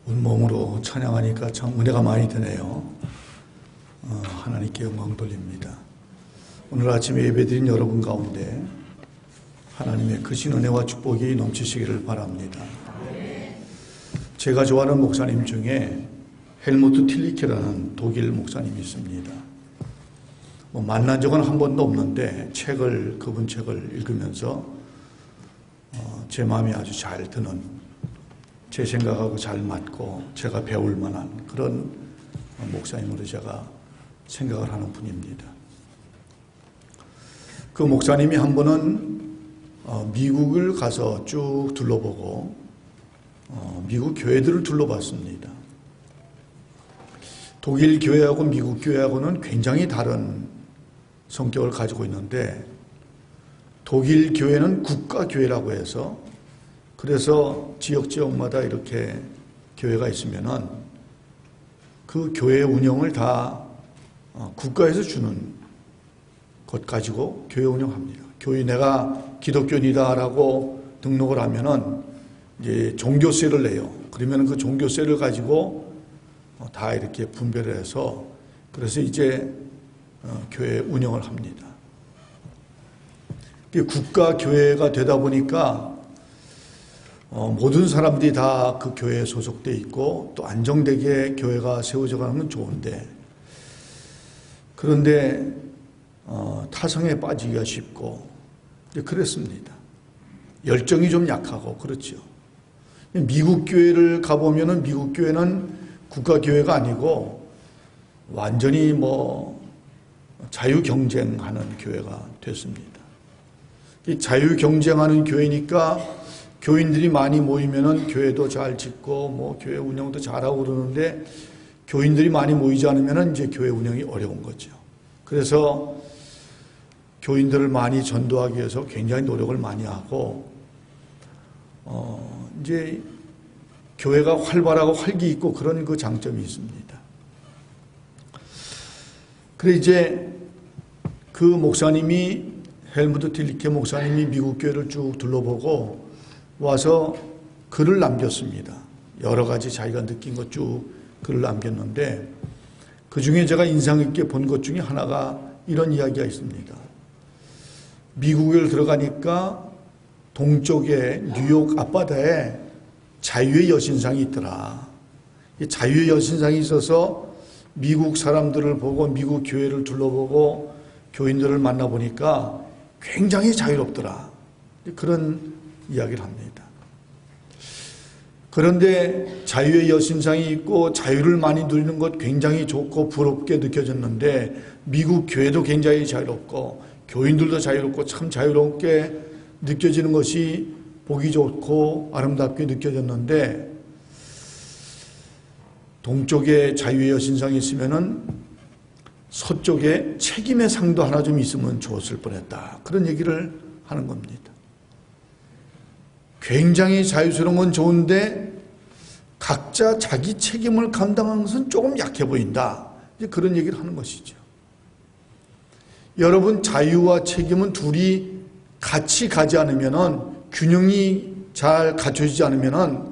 온몸으로 찬양하니까 참 은혜가 많이 드네요. 하나님께 영광 돌립니다. 오늘 아침에 예배드린 여러분 가운데 하나님의 크신 은혜와 축복이 넘치시기를 바랍니다. 제가 좋아하는 목사님 중에 헬무트 틸리케라는 독일 목사님이 있습니다. 만난 적은 한 번도 없는데 그분 책을 읽으면서 제 마음이 아주 잘 드는, 제 생각하고 잘 맞고 제가 배울 만한 그런 목사님으로 제가 생각을 하는 분입니다. 그 목사님이 한 번은 미국을 가서 쭉 둘러보고 미국 교회들을 둘러봤습니다. 독일 교회하고 미국 교회하고는 굉장히 다른 성격을 가지고 있는데, 독일 교회는 국가교회라고 해서, 그래서 지역마다 이렇게 교회가 있으면은 그 교회 운영을 다 국가에서 주는 것 가지고 교회 운영합니다. 교회 내가 기독교인이다라고 등록을 하면은 이제 종교세를 내요. 그러면 그 종교세를 가지고 다 이렇게 분배를 해서, 그래서 이제 교회 운영을 합니다. 국가교회가 되다 보니까 모든 사람들이 다 그 교회에 소속되어 있고 또 안정되게 교회가 세워져 가는 건 좋은데, 그런데 타성에 빠지기가 쉽고 그랬습니다. 열정이 좀 약하고 그렇죠. 미국 교회를 가보면은 미국 교회는 국가교회가 아니고 완전히 자유경쟁하는 교회가 됐습니다. 자유경쟁하는 교회니까 교인들이 많이 모이면은 교회도 잘 짓고 교회 운영도 잘하고 그러는데, 교인들이 많이 모이지 않으면은 이제 교회 운영이 어려운 거죠. 그래서 교인들을 많이 전도하기 위해서 굉장히 노력을 많이 하고, 이제 교회가 활발하고 활기 있고 그런 그 장점이 있습니다. 그래 이제 그 목사님이, 헬무트 틸리케 목사님이 미국 교회를 쭉 둘러보고 와서 글을 남겼습니다. 여러 가지 자기가 느낀 것 쭉 글을 남겼는데, 그 중에 제가 인상 깊게 본 것 중에 하나가 이런 이야기가 있습니다. 미국에 들어가니까 동쪽에 뉴욕 앞바다에 자유의 여신상이 있더라. 이 자유의 여신상이 있어서 미국 사람들을 보고 미국 교회를 둘러보고 교인들을 만나보니까 굉장히 자유롭더라. 그런 이야기를 합니다. 그런데 자유의 여신상이 있고 자유를 많이 누리는 것 굉장히 좋고 부럽게 느껴졌는데, 미국 교회도 굉장히 자유롭고 교인들도 자유롭고 참 자유롭게 느껴지는 것이 보기 좋고 아름답게 느껴졌는데, 동쪽에 자유의 여신상이 있으면은 서쪽에 책임의 상도 하나 좀 있으면 좋았을 뻔했다. 그런 얘기를 하는 겁니다. 굉장히 자유스러운 건 좋은데 각자 자기 책임을 감당하는 것은 조금 약해 보인다. 이제 그런 얘기를 하는 것이죠. 여러분, 자유와 책임은 둘이 같이 가지 않으면은, 균형이 잘 갖춰지지 않으면은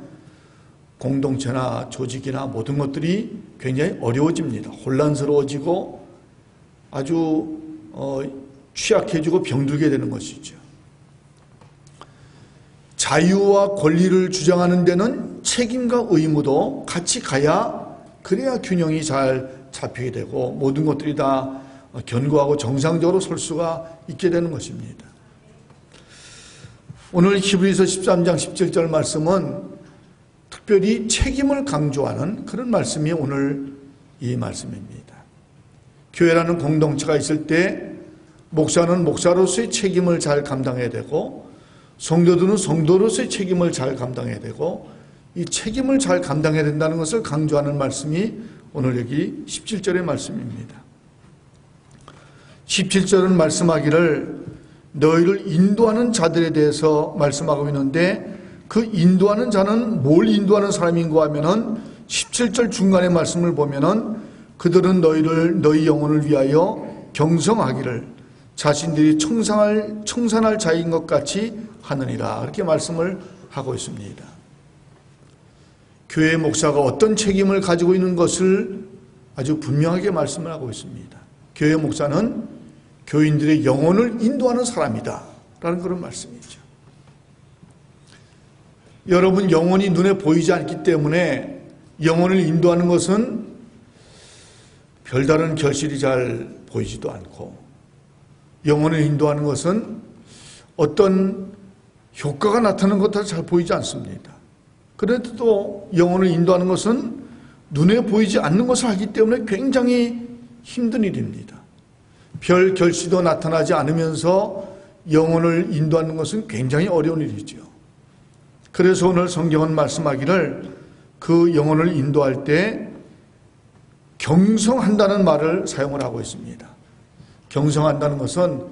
공동체나 조직이나 모든 것들이 굉장히 어려워집니다. 혼란스러워지고 아주 취약해지고 병들게 되는 것이죠. 자유와 권리를 주장하는 데는 책임과 의무도 같이 가야, 그래야 균형이 잘 잡히게 되고 모든 것들이 다 견고하고 정상적으로 설 수가 있게 되는 것입니다. 오늘 히브리서 13장 17절 말씀은 특별히 책임을 강조하는 그런 말씀이 오늘 이 말씀입니다. 교회라는 공동체가 있을 때 목사는 목사로서의 책임을 잘 감당해야 되고, 성도들은 성도로서의 책임을 잘 감당해야 되고, 이 책임을 잘 감당해야 된다는 것을 강조하는 말씀이 오늘 여기 17절의 말씀입니다. 17절은 말씀하기를 너희를 인도하는 자들에 대해서 말씀하고 있는데, 그 인도하는 자는 뭘 인도하는 사람인가 하면은 17절 중간의 말씀을 보면은 그들은 너희 영혼을 위하여 경성하기를 자신들이 청산할 자인 것 같이 하느니라. 그렇게 말씀을 하고 있습니다. 교회 목사가 어떤 책임을 가지고 있는 것을 아주 분명하게 말씀을 하고 있습니다. 교회 목사는 교인들의 영혼을 인도하는 사람이다 라는 그런 말씀이죠. 여러분, 영혼이 눈에 보이지 않기 때문에 영혼을 인도하는 것은 별다른 결실이 잘 보이지도 않고, 영혼을 인도하는 것은 어떤 효과가 나타나는 것도 잘 보이지 않습니다. 그래도 영혼을 인도하는 것은 눈에 보이지 않는 것을 하기 때문에 굉장히 힘든 일입니다. 별 결실도 나타나지 않으면서 영혼을 인도하는 것은 굉장히 어려운 일이죠. 그래서 오늘 성경은 말씀하기를 그 영혼을 인도할 때 경성한다는 말을 사용을 하고 있습니다. 경성한다는 것은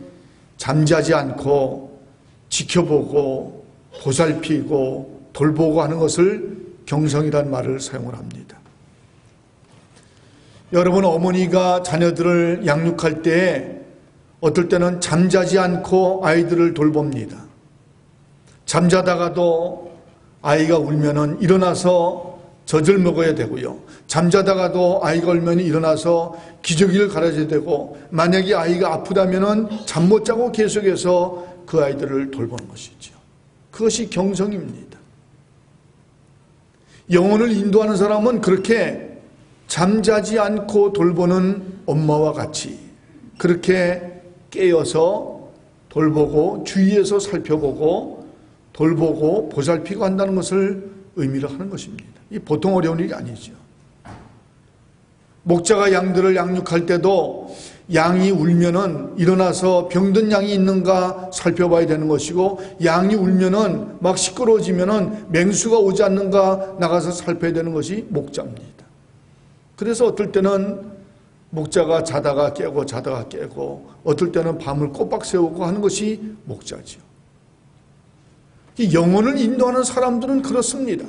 잠자지 않고 지켜보고 보살피고 돌보고 하는 것을 경성이라는 말을 사용을 합니다. 여러분, 어머니가 자녀들을 양육할 때 어떨 때는 잠자지 않고 아이들을 돌봅니다. 잠자다가도 아이가 울면은 일어나서 젖을 먹어야 되고요. 잠자다가도 아이가 울면 일어나서 기저귀를 갈아줘야 되고, 만약에 아이가 아프다면은 잠 못 자고 계속해서 그 아이들을 돌보는 것이죠. 그것이 경성입니다. 영혼을 인도하는 사람은 그렇게 잠자지 않고 돌보는 엄마와 같이 그렇게 깨어서 돌보고 주위에서 살펴보고 돌보고 보살피고 한다는 것을 의미를 하는 것입니다. 이 보통 어려운 일이 아니죠. 목자가 양들을 양육할 때도 양이 울면은 일어나서 병든 양이 있는가 살펴봐야 되는 것이고, 양이 울면은 막 시끄러워지면은 맹수가 오지 않는가 나가서 살펴야 되는 것이 목자입니다. 그래서 어떨 때는 목자가 자다가 깨고 자다가 깨고, 어떨 때는 밤을 꼬박 세우고 하는 것이 목자죠. 영혼을 인도하는 사람들은 그렇습니다.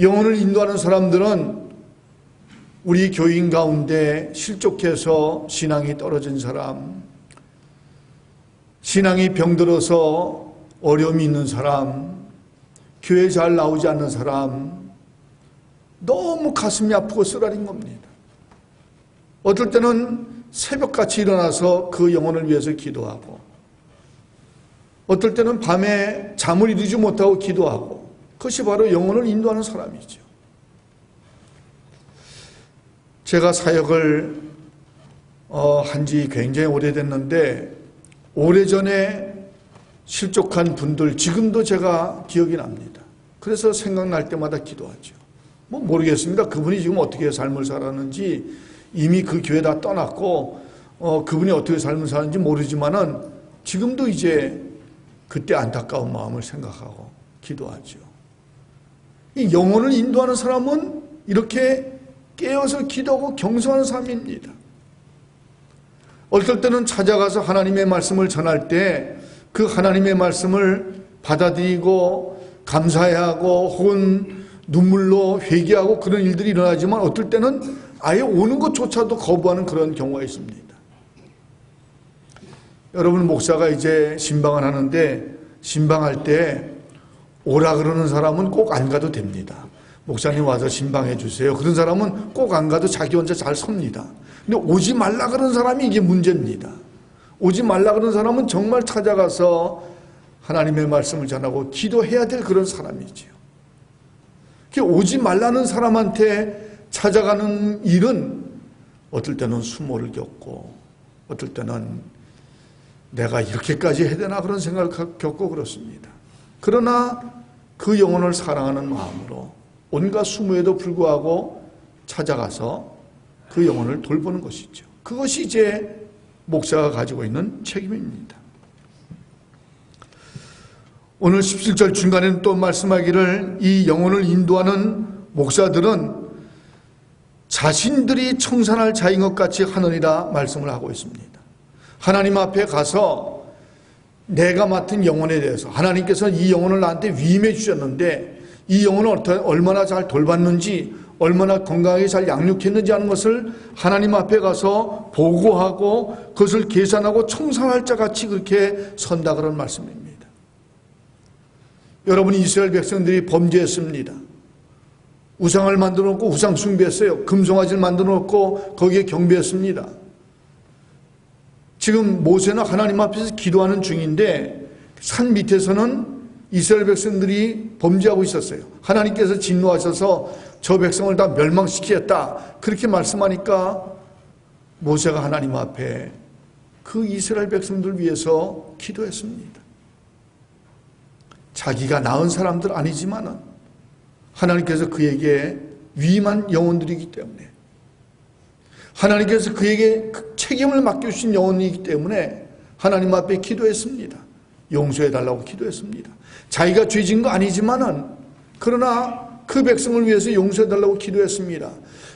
영혼을 인도하는 사람들은 우리 교인 가운데 실족해서 신앙이 떨어진 사람, 신앙이 병들어서 어려움이 있는 사람, 교회 잘 나오지 않는 사람, 너무 가슴이 아프고 쓰라린 겁니다. 어떨 때는 새벽같이 일어나서 그 영혼을 위해서 기도하고, 어떨 때는 밤에 잠을 이루지 못하고 기도하고, 그것이 바로 영혼을 인도하는 사람이죠. 제가 사역을 한 지 굉장히 오래됐는데, 오래전에 실족한 분들 지금도 제가 기억이 납니다. 그래서 생각날 때마다 기도하죠. 모르겠습니다. 그분이 지금 어떻게 삶을 살았는지, 이미 그 교회 다 떠났고 그분이 어떻게 삶을 사는지 모르지만은 지금도 이제 그때 안타까운 마음을 생각하고 기도하죠. 이 영혼을 인도하는 사람은 이렇게 깨어서 기도하고 경성하는 사람입니다. 어떨 때는 찾아가서 하나님의 말씀을 전할 때 그 하나님의 말씀을 받아들이고 감사해야 하고 혹은 눈물로 회개하고 그런 일들이 일어나지만, 어떨 때는 아예 오는 것조차도 거부하는 그런 경우가 있습니다. 여러분, 목사가 이제 신방을 하는데 신방할 때 오라 그러는 사람은 꼭 안 가도 됩니다. 목사님 와서 신방해 주세요. 그런 사람은 꼭 안 가도 자기 혼자 잘 섭니다. 근데 오지 말라 그러는 사람이 이게 문제입니다. 오지 말라 그러는 사람은 정말 찾아가서 하나님의 말씀을 전하고 기도해야 될 그런 사람이지요. 오지 말라는 사람한테 찾아가는 일은 어떨 때는 수모를 겪고, 어떨 때는 내가 이렇게까지 해야 되나 그런 생각을 겪고 그렇습니다. 그러나 그 영혼을 사랑하는 마음으로 온갖 수모에도 불구하고 찾아가서 그 영혼을 돌보는 것이죠. 그것이 이제 목사가 가지고 있는 책임입니다. 오늘 17절 중간에는 또 말씀하기를 이 영혼을 인도하는 목사들은 자신들이 청산할 자인 것 같이 하느니라 말씀을 하고 있습니다. 하나님 앞에 가서 내가 맡은 영혼에 대해서, 하나님께서 이 영혼을 나한테 위임해 주셨는데 이 영혼을 얼마나 잘 돌봤는지, 얼마나 건강하게 잘 양육했는지 하는 것을 하나님 앞에 가서 보고하고 그것을 계산하고 청산할 자 같이 그렇게 선다 그런 말씀입니다. 여러분, 이스라엘 백성들이 범죄했습니다. 우상을 만들어 놓고 우상 숭배했어요. 금송아지를 만들어 놓고 거기에 경배했습니다. 지금 모세는 하나님 앞에서 기도하는 중인데 산 밑에서는 이스라엘 백성들이 범죄하고 있었어요. 하나님께서 진노하셔서 저 백성을 다 멸망시키겠다 그렇게 말씀하니까 모세가 하나님 앞에 그 이스라엘 백성들을 위해서 기도했습니다. 자기가 낳은 사람들 아니지만은 하나님께서 그에게 위임한 영혼들이기 때문에, 하나님께서 그에게 책임을 맡겨주신 영혼이기 때문에 하나님 앞에 기도했습니다. 용서해달라고 기도했습니다. 자기가 죄진 거 아니지만은 그러나 그 백성을 위해서 용서해달라고 기도했습니다.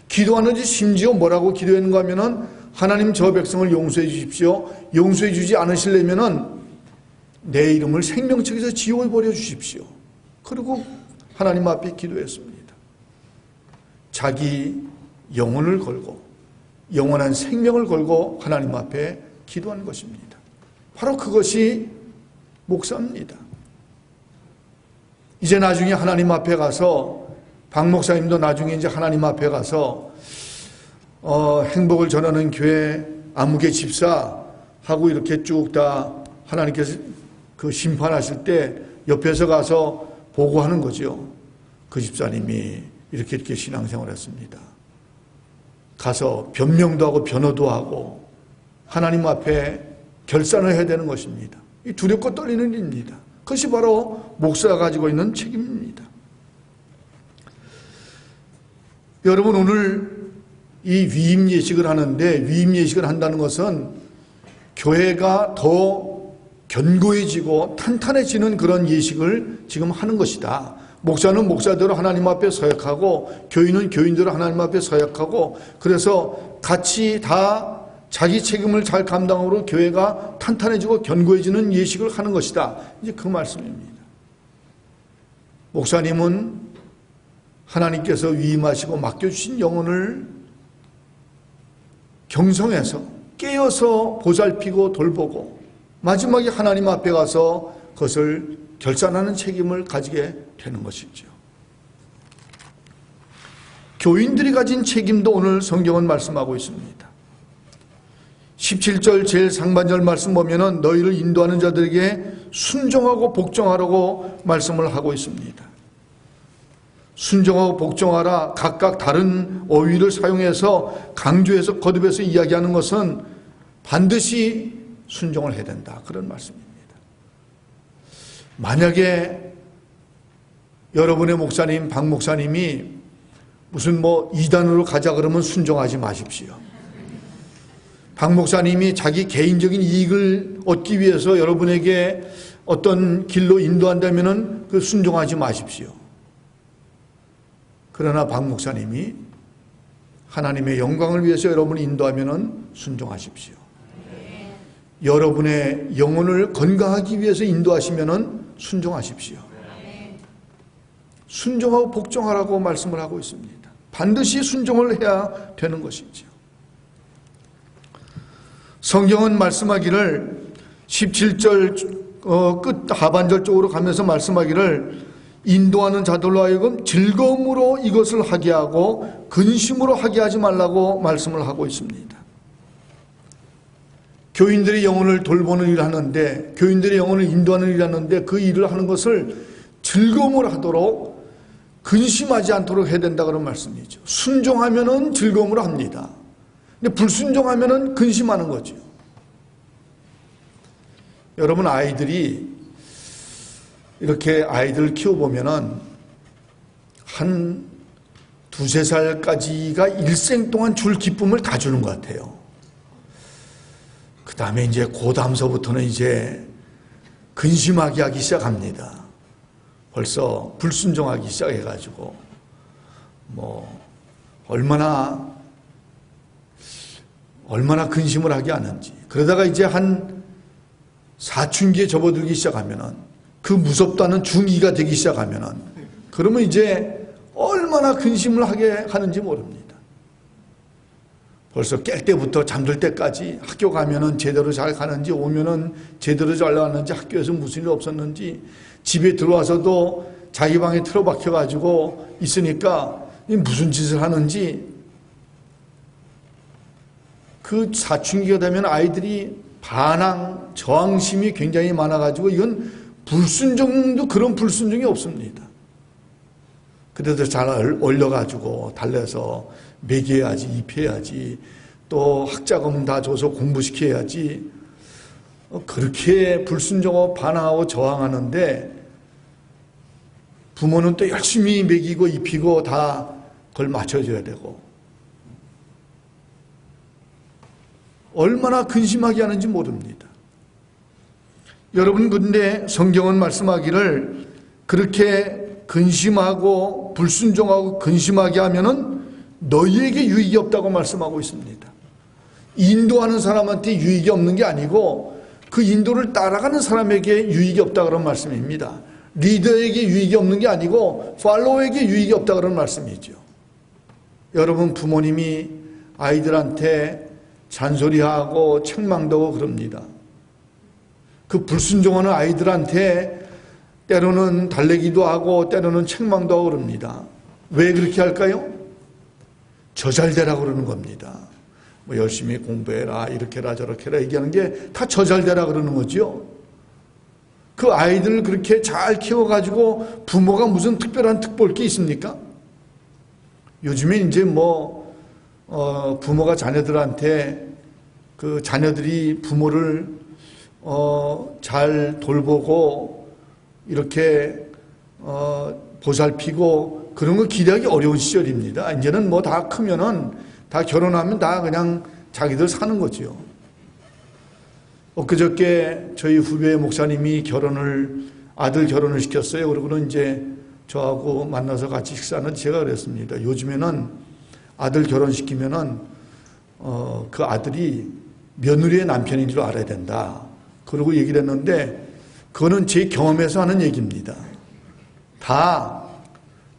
기도하는지 심지어 뭐라고 기도했는가 하면은 하나님 저 백성을 용서해 주십시오. 용서해 주지 않으시려면은 내 이름을 생명책에서 지워버려 주십시오. 그리고 하나님 앞에 기도했습니다. 자기 영혼을 걸고 영원한 생명을 걸고 하나님 앞에 기도한 것입니다. 바로 그것이 목사입니다. 이제 나중에 하나님 앞에 가서 박 목사님도 나중에 이제 하나님 앞에 가서 행복을 전하는 교회 아무개 집사하고 이렇게 쭉 다 하나님께서 그 심판하실 때 옆에서 가서 보고하는 거죠. 그 집사님이 이렇게 신앙생활을 했습니다. 가서 변명도 하고 변호도 하고 하나님 앞에 결산을 해야 되는 것입니다. 이 두렵고 떨리는 일입니다. 그것이 바로 목사가 가지고 있는 책임입니다. 여러분, 오늘 이 위임 예식을 하는데, 위임 예식을 한다는 것은 교회가 더 견고해지고 탄탄해지는 그런 예식을 지금 하는 것이다. 목사는 목사대로 하나님 앞에 서약하고 교인은 교인대로 하나님 앞에 서약하고, 그래서 같이 다 자기 책임을 잘 감당하므로 교회가 탄탄해지고 견고해지는 예식을 하는 것이다. 이제 그 말씀입니다. 목사님은 하나님께서 위임하시고 맡겨주신 영혼을 경성해서 깨어서 보살피고 돌보고 마지막에 하나님 앞에 가서 그것을 결산하는 책임을 가지게 되는 것이죠. 교인들이 가진 책임도 오늘 성경은 말씀하고 있습니다. 17절 제일 상반절 말씀 보면은 너희를 인도하는 자들에게 순종하고 복종하라고 말씀을 하고 있습니다. 순종하고 복종하라, 각각 다른 어휘를 사용해서 강조해서 거듭해서 이야기하는 것은 반드시 순종을 해야 된다, 그런 말씀입니다. 만약에 여러분의 목사님, 박 목사님이 무슨 이단으로 가자 그러면 순종하지 마십시오. 박 목사님이 자기 개인적인 이익을 얻기 위해서 여러분에게 어떤 길로 인도한다면은 그 순종하지 마십시오. 그러나 박 목사님이 하나님의 영광을 위해서 여러분을 인도하면은 순종하십시오. 여러분의 영혼을 건강하기 위해서 인도하시면은 순종하십시오. 순종하고 복종하라고 말씀을 하고 있습니다. 반드시 순종을 해야 되는 것이죠. 성경은 말씀하기를 17절 끝 하반절 쪽으로 가면서 말씀하기를 인도하는 자들로 하여금 즐거움으로 이것을 하게 하고 근심으로 하게 하지 말라고 말씀을 하고 있습니다. 교인들이 영혼을 돌보는 일을 하는데, 교인들이 영혼을 인도하는 일을 하는데 그 일을 하는 것을 즐거움으로 하도록 근심하지 않도록 해야 된다 그런 말씀이죠. 순종하면은 즐거움으로 합니다. 근데 불순종하면은 근심하는 거죠. 여러분, 아이들이 이렇게 아이들을 키워보면은 한 두세 살까지가 일생 동안 줄 기쁨을 다 주는 것 같아요. 그 다음에 이제 고담서부터는 이제 근심하게 하기 시작합니다. 벌써 불순종하기 시작해가지고 얼마나 근심을 하게 하는지. 그러다가 이제 한 사춘기에 접어들기 시작하면은, 그 무섭다는 중2가 되기 시작하면은, 그러면 이제 얼마나 근심을 하게 하는지 모릅니다. 벌써 깰 때부터 잠들 때까지 학교 가면은 제대로 잘 가는지, 오면은 제대로 잘 나왔는지, 학교에서 무슨 일 없었는지, 집에 들어와서도 자기 방에 틀어박혀가지고 있으니까 무슨 짓을 하는지 그 사춘기가 되면 아이들이 반항, 저항심이 굉장히 많아가지고 이건 불순종도 그런 불순종이 없습니다. 그래도 잘 얼려가지고 달래서 먹여야지, 입혀야지, 또 학자금 다 줘서 공부시켜야지, 그렇게 불순종하고 반항하고 저항하는데 부모는 또 열심히 먹이고 입히고 다 그걸 맞춰줘야 되고 얼마나 근심하게 하는지 모릅니다. 여러분, 근데 성경은 말씀하기를 그렇게 근심하고 불순종하고 근심하게 하면은 너희에게 유익이 없다고 말씀하고 있습니다. 인도하는 사람한테 유익이 없는 게 아니고 그 인도를 따라가는 사람에게 유익이 없다 그런 말씀입니다. 리더에게 유익이 없는 게 아니고 팔로워에게 유익이 없다 그런 말씀이죠. 여러분, 부모님이 아이들한테 잔소리하고 책망도 하고 그럽니다. 그 불순종하는 아이들한테 때로는 달래기도 하고 때로는 책망도 하고 그럽니다. 왜 그렇게 할까요? 저 잘되라 그러는 겁니다. 뭐 열심히 공부해라, 이렇게 해라 저렇게 해라 얘기하는 게 다 저 잘되라 그러는 거죠. 그 아이들을 그렇게 잘 키워가지고 부모가 무슨 특별한 특볼 게 있습니까? 요즘에 이제 부모가 자녀들한테 그 자녀들이 부모를 잘 돌보고 이렇게 보살피고 그런 거 기대하기 어려운 시절입니다. 이제는 다 크면은 다 결혼하면 다 그냥 자기들 사는 거죠. 엊그저께 저희 후배 목사님이 아들 결혼을 시켰어요. 그러고는 이제 저하고 만나서 같이 식사하는 제가 그랬습니다. 요즘에는 아들 결혼시키면은 그 아들이 며느리의 남편인 줄 알아야 된다. 그러고 얘기를 했는데 그거는 제 경험에서 하는 얘기입니다. 다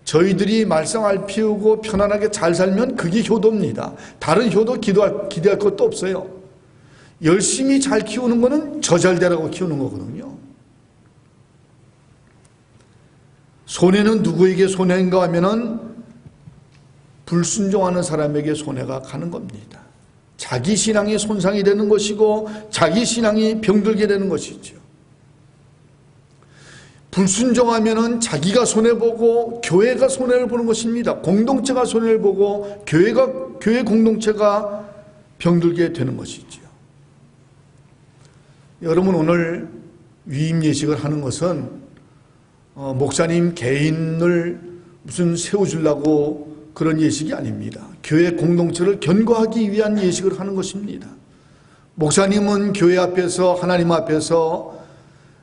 저희들이 말썽을 피우고 편안하게 잘 살면 그게 효도입니다. 다른 효도 기대할 것도 없어요. 열심히 잘 키우는 거는 저 잘되라고 키우는 거거든요. 손해는 누구에게 손해인가 하면은 불순종하는 사람에게 손해가 가는 겁니다. 자기 신앙이 손상이 되는 것이고 자기 신앙이 병들게 되는 것이죠. 불순종하면은 자기가 손해보고 교회가 손해를 보는 것입니다. 공동체가 손해를 보고 교회 공동체가 병들게 되는 것이죠. 여러분, 오늘 위임 예식을 하는 것은 목사님 개인을 무슨 세워주려고 그런 예식이 아닙니다. 교회 공동체를 견고하기 위한 예식을 하는 것입니다. 목사님은 교회 앞에서 하나님 앞에서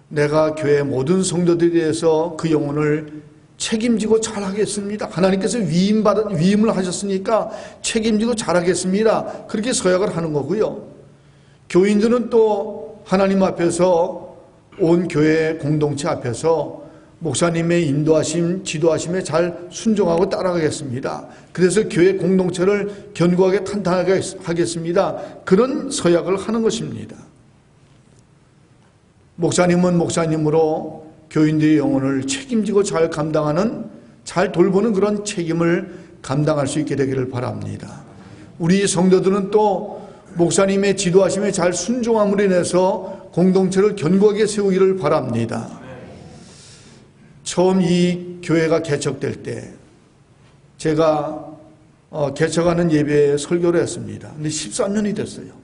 내가 교회 모든 성도들에 대해서 그 영혼을 책임지고 잘하겠습니다. 하나님께서 위임을 하셨으니까 책임지고 잘하겠습니다. 그렇게 서약을 하는 거고요. 교인들은 또 하나님 앞에서 온 교회 공동체 앞에서 목사님의 인도하심, 지도하심에 잘 순종하고 따라가겠습니다. 그래서 교회 공동체를 견고하게 탄탄하게 하겠습니다. 그런 서약을 하는 것입니다. 목사님은 목사님으로 교인들의 영혼을 책임지고 잘 감당하는, 잘 돌보는 그런 책임을 감당할 수 있게 되기를 바랍니다. 우리 성도들은 또 목사님의 지도하심에 잘 순종함으로 인해서 공동체를 견고하게 세우기를 바랍니다. 처음 이 교회가 개척될 때 제가 개척하는 예배에 설교를 했습니다. 근데 13년이 됐어요.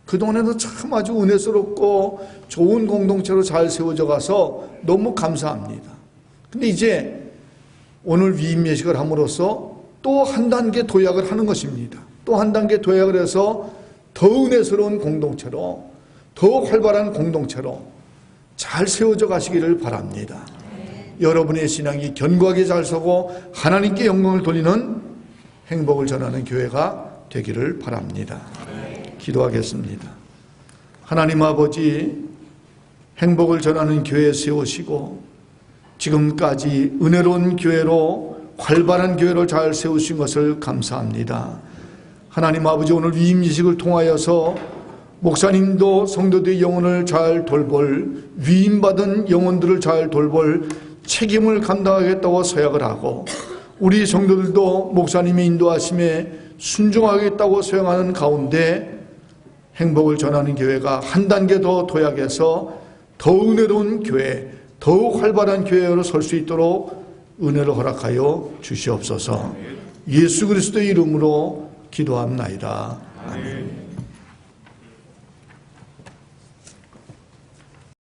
그동안에도 참 아주 은혜스럽고 좋은 공동체로 잘 세워져 가서 너무 감사합니다. 근데 이제 오늘 위임 예식을 함으로써 또 한 단계 도약을 하는 것입니다. 또 한 단계 도약을 해서 더 은혜스러운 공동체로, 더 활발한 공동체로 잘 세워져 가시기를 바랍니다. 여러분의 신앙이 견고하게 잘 서고 하나님께 영광을 돌리는 행복을 전하는 교회가 되기를 바랍니다. 기도하겠습니다. 하나님 아버지, 행복을 전하는 교회 세우시고 지금까지 은혜로운 교회로, 활발한 교회로 잘 세우신 것을 감사합니다. 하나님 아버지, 오늘 위임 예식을 통하여서 목사님도 성도들의 영혼을 잘 돌볼, 위임받은 영혼들을 잘 돌볼 책임을 감당하겠다고 서약을 하고 우리 성도들도 목사님의 인도하심에 순종하겠다고 소용하는 가운데 행복을 전하는 교회가 한 단계 더 도약해서 더욱 은혜로운 교회, 더욱 활발한 교회로 설 수 있도록 은혜를 허락하여 주시옵소서. 예수 그리스도의 이름으로 기도합나이다. 아멘.